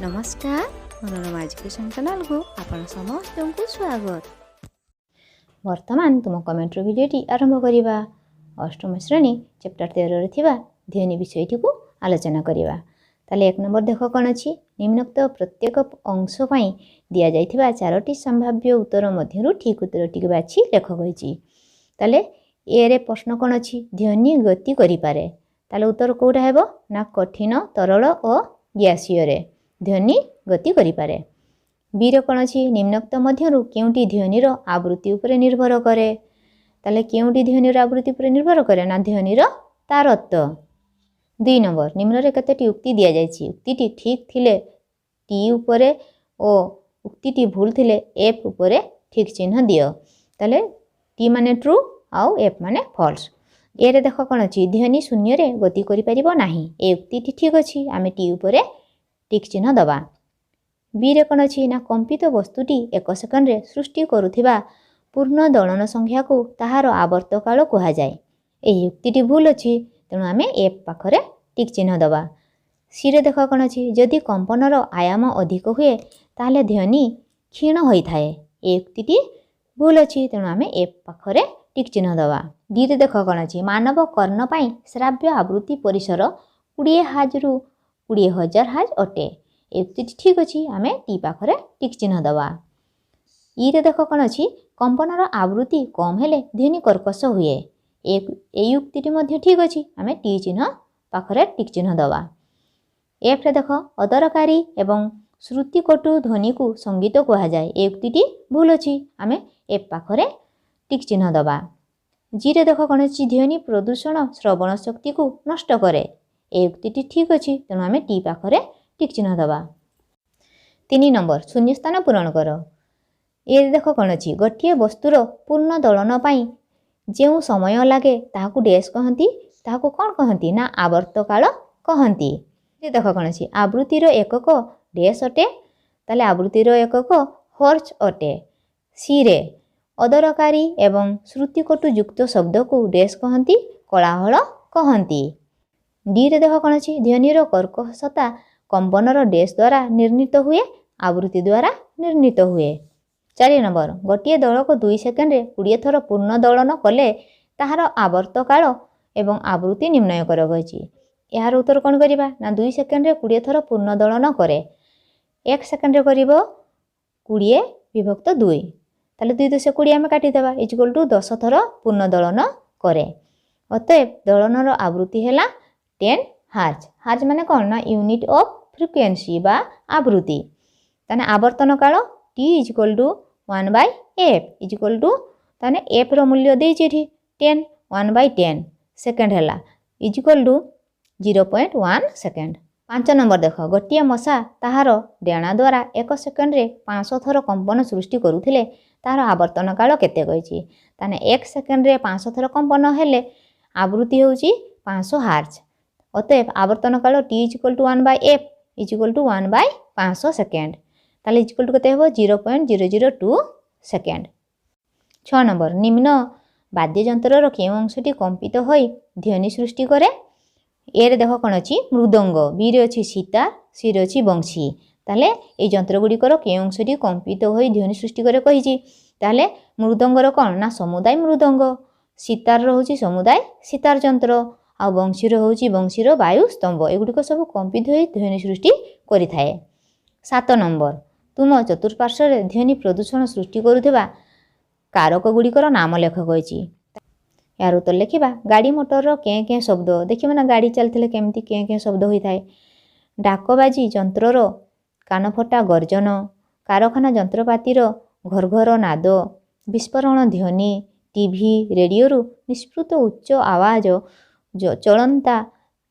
नमस्कार Manorama education channel को आपण समस्त को स्वागत। वर्तमान तुम कमेंट्री भिडियोटी आरंभ करिबा। अष्टम श्रेणी चैप्टर 13 रे थिबा ध्वनि विषयटी को आलोचना करिबा। ताले एक नंबर देख कोन अछि निम्नोक्त प्रत्येक अंश पई दिया जाइथिबा चारोटी संभाव्य उत्तर मध्यरु ठीक उत्तरटी बाछि लेख गइछि। ताले ए रे प्रश्न कोन अछि ध्वनि गति करि पारे। ताले उत्तर कोडा हेबो ना कठिन तरल और ग्यासीय रे ध्वनि गति करि पारे। बी रे कोन अछि निम्नोक्त मध्यरु केउटी ध्वनिर आवृत्ति उपरे निर्भर करे। ताले केउटी ध्वनिर आवृत्ति उपरे निर्भर करे ना ध्वनिर तारत्व। 2 नंबर निम्न रे कतेटी उक्ति दिया जायछि उक्तिटी ठीक थिले टी उपरे ओ उक्तिटी भूल थिले एफ उपरे ठीक चिन्ह दियो। ताले टी माने ट्रू आउ एफ माने फॉल्स। ए रे देखो कोन अछि ध्वनि शून्य रे गति करि परिबो नाही। ए उक्तिटी ठीक अछि आमे टी उपरे टिक चिन्ह दबा। बी रे कोन अछि ना कंपित वस्तुटी 1 सेकंड रे सृष्टि करुथिबा पूर्ण दलन संख्या को ताहार आवर्त काल कहा जाय। एही युक्तिटी भूल अछि तेणु आमे एफ पाखरे टिक चिन्ह दबा। सी रे देखा कोन अछि जदि कंपनर आयाम अधिक हुए ताले ध्वनि क्षीण होई थाए। ए युक्तिटी भूल अछि तेणु आमे एफ पाखरे टिक चिन्ह दबा। डी रे देखा कोन अछि मानव कर्ण पई श्राव्य आवृत्ति परिसर 20,000 रु 20,000 हाज अटे। युक्तिटी ठीक अछि आमे टी पाखरे टिक चिन्ह दबा। ई रे देखो कोन अछि कंपनर आवृत्ति कम हेले ध्वनि कर्कश हुए। ए युक्तिटी मध्ये ठीक अछि आमे टी चिन्ह पाखरे टिक चिन्ह दबा। एफ रे देखो अदरकारी एवं श्रुति कटु ध्वनि को संगीत कहा जाय। ए युक्तिटी भूल अछि आमे एफ पाखरे टिक चिन्ह दबा। जी रे देखो कोन अछि ध्वनि प्रदूषण श्रवण शक्ति को नष्ट करे। ए युक्तिटी ठीक अछि तेणु आमे टी पाखरे टिक चिन्ह दबा। 3 नंबर शून्य स्थान पूरण कर। ए देखो कोन अछि गठिए वस्तुर पूर्ण दलन पई जेउ समय लागे ताहाकु डैश कहंती ताहाकु कोन कहंती ना आवर्त काल कहंती। ए देखो कोन अछि आवृत्तिर एकक डैश अटे ताले आवृत्तिर एकक हर्ट्ज अटे। सी रे अदरकारी एवं श्रुतिकटु युक्त शब्द को डैश कहंती कोलाहल कहंती। डी रे देखो कोन अछि ध्वनिर कर्कशता कंपनर डैश द्वारा निर्णीत हुए आवृत्ति द्वारा निर्णीत हुए। 4 नंबर गोटिए दल को 2 सेकेंड रे 20 थर पूर्ण दलन कले ताहार आवर्त काल एवं आवृत्ति निर्णय कर गइछि। यार उत्तर कोन करिबा ना 2 सेकेंड रे 20 थर पूर्ण दलन करे। 1 सेकेंड रे करिवो 20 विभक्त 2 ताले 2 2 20 आमे काटी देबा इक्वल टू 10 थर पूर्ण दलन करे। अतएव दलनर आवृत्ति हैला 10 हार्ज। हार्ज माने कोन ना यूनिट ऑफ फ्रिक्वेंसी बा आवृत्ति। ताने आवर्तन काल t equal to 1/f equal to ताने f रो मूल्य देछि एठी 10 1/10 सेकंड हैला इक्वल टू 0.1 सेकंड। 5 नंबर देखो गोटिए मशा ताहार डेणा द्वारा 1 सेकंड रे 500 थर कंपन सृष्टि करुथिले ताहार आवर्तन काल केते कहिछि। ताने 1 सेकंड रे 500 थर कंपन हेले आवृत्ति होउछि 500 हार्ज। अतएव आवर्तन काल t equal to 1/f equal to 1/500 second ताले इक्वल टू केते हेबो 0.002 सेकंड। 6 नंबर निम्न वाद्य यंत्रर केउ अंशटी कंपित होई ध्वनि सृष्टि करे। ए रे देखो कोन अछि मृदंग। बी रे अछि सितार। सी रे अछि बंशी। ताले ए यंत्र गुडीकर केउ अंशटी कंपित होई ध्वनि सृष्टि करे कहिछि। ताले मृदंगर कोन ना समुदाय मृदंग। सितार रो होछि समुदाय सितार यंत्र आ बंशीर होछि बंशीर वायु स्तंभ। एगुडिक सब कंपित होई ध्वनि सृष्टि करि थाए। 7 नंबर तुम चतुर्पार्श्व रे ध्वनि प्रदूषण सृष्टि करुथिबा कारक गुडीकर नाम लेख गइछि। यार उत्तर लेखिबा गाड़ी मोटर रो के के शब्द देखिबा ना गाड़ी चलथिले केमती के शब्द होई थाए। डाकबाजी यंत्र रो कानफटा गर्जन कारखाना यंत्रपाती रो घरघर नाद विस्फोरण ध्वनि टीवी रेडियो रु निष्पृत उच्च आवाज चलंता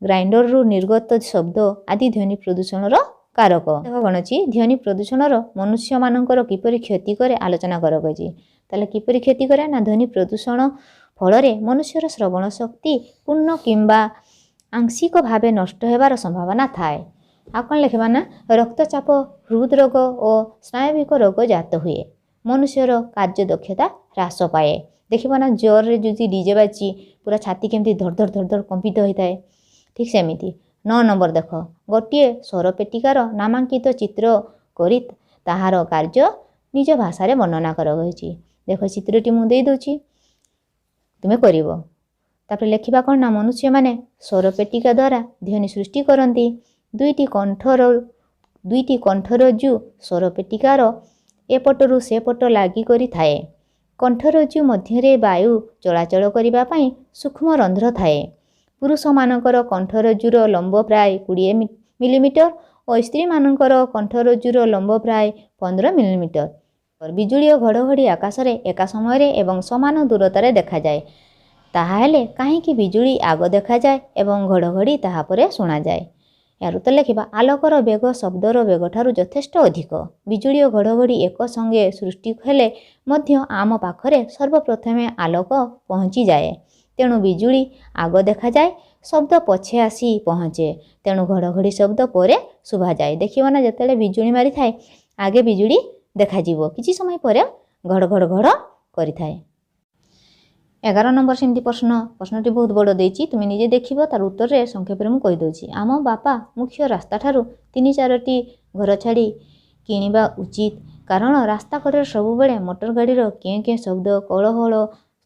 ग्राइंडर रु निर्गत शब्द आदि ध्वनि प्रदूषण रो कारक। देखो कोन अछि ध्वनि प्रदूषण रो मनुष्य मानकर किपरि क्षति करे आलोचना कर गइछि। ताले किपरि क्षति करे ना ध्वनि प्रदूषण फल रे मनुष्यर श्रवण शक्ति पूर्ण किंबा आंशिक भावे नष्ट हेबार संभावना थाए। आ कोन लेखबा ना रक्तचाप हृदरोग और स्नायुविक रोग जात हुए। मनुष्यर कार्य दक्षता ह्रास पाए। देखिबा ना जोर रे जुदी डीजे बाजी पूरा छाती केमती धड़ धड़ कंपित होई थाए। ठीक सेमिति 9 ନମ୍ବର ଦେଖ, ଗୋଟିଏ ସ୍ୱରପେଟିକାର ନାମାଙ୍କିତ ଚିତ୍ର କରି ତାହାର କାର୍ଯ୍ୟ ନିଜ ଭାଷାରେ ବର୍ଣ୍ଣନା କରାଯାଇଛି। ଦେଖ ଚିତ୍ରଟି ମୁଁ ଦେଇଦେଉଛି, ତୁମେ କରିବ। ତାପରେ ଲେଖିବା କ'ଣ ନା ମନୁଷ୍ୟମାନେ ସ୍ୱରପେଟିକା ଦ୍ୱାରା ଧ୍ୱନି ସୃଷ୍ଟି କରନ୍ତି। ଦୁଇଟି କଣ୍ଠରଜ୍ଜୁ ସ୍ୱରପେଟିକାର ଏପଟରୁ ସେପଟ ଲାଗି କରିଥାଏ। କଣ୍ଠରଜ୍ଜୁ ମଧ୍ୟରେ ବାୟୁ ଚଳାଚଳ କରିବା ପାଇଁ ସୂକ୍ଷ୍ମ ରନ୍ଧ୍ର ଥାଏ। ପୁରୁଷମାନଙ୍କର କଣ୍ଠରଜ୍ଜୁର ଲମ୍ବ ପ୍ରାୟ 20 ମିଲିମିଟର ଓ ସ୍ତ୍ରୀମାନଙ୍କର କଣ୍ଠରଜ୍ଜୁର ଲମ୍ବ ପ୍ରାୟ 15 ମିଲିମିଟର। ବିଜୁଳି ଓ ଘଡ଼ଘଡ଼ି ଆକାଶରେ ଏକା ସମୟରେ ଏବଂ ସମାନ ଦୂରତାରେ ଦେଖାଯାଏ। ତାହା ହେଲେ କାହିଁକି ବିଜୁଳି ଆଗ ଦେଖାଯାଏ ଏବଂ ଘଡ଼ଘଡ଼ି ତାହା ପରେ ଶୁଣାଯାଏ? ଏହାର ଉତ୍ତର ଲେଖିବା। ଆଲୋକର ବେଗ ଶବ୍ଦର ବେଗଠାରୁ ଯଥେଷ୍ଟ ଅଧିକ। ବିଜୁଳି ଓ ଘଡ଼ଘଡ଼ି ଏକ ସଙ୍ଗେ ସୃଷ୍ଟି ହେଲେ ମଧ୍ୟ ଆମ ପାଖରେ ସର୍ବପ୍ରଥମେ ଆଲୋକ ପହଞ୍ଚିଯାଏ। ତେଣୁ ବିଜୁଳି ଆଗ ଦେଖାଯାଏ, ଶବ୍ଦ ପଛେ ଆସି ପହଞ୍ଚେ। ତେଣୁ ଘଡ଼ଘଡ଼ି ଶବ୍ଦ ପରେ ଶୁଭାଯାଏ। ଦେଖିବ ନା ଯେତେବେଳେ ବିଜୁଳି ମାରିଥାଏ ଆଗେ ବିଜୁଳି ଦେଖାଯିବ, କିଛି ସମୟ ପରେ ଘଡ଼ ଘଡ଼ ଘଡ଼ କରିଥାଏ। 11 ନମ୍ବର ସେମିତି ପ୍ରଶ୍ନଟି ବହୁତ ବଡ଼ ଦେଇଛି, ତୁମେ ନିଜେ ଦେଖିବ। ତାର ଉତ୍ତରରେ ସଂକ୍ଷେପରେ ମୁଁ କହିଦେଉଛି। ଆମ ବାପା ମୁଖ୍ୟ ରାସ୍ତାଠାରୁ 3-4ଟି ଘର ଛାଡ଼ି କିଣିବା ଉଚିତ, କାରଣ ରାସ୍ତା କଡ଼ରେ ସବୁବେଳେ ମୋଟର ଗାଡ଼ିର କେଁ କେଁ ଶବ୍ଦ, କୋଳାହଳ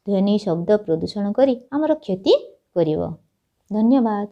ଧ୍ୱନି ଶବ୍ଦ ପ୍ରଦୂଷଣ କରି ଆମର କ୍ଷତି କରିବ। ଧନ୍ୟବାଦ।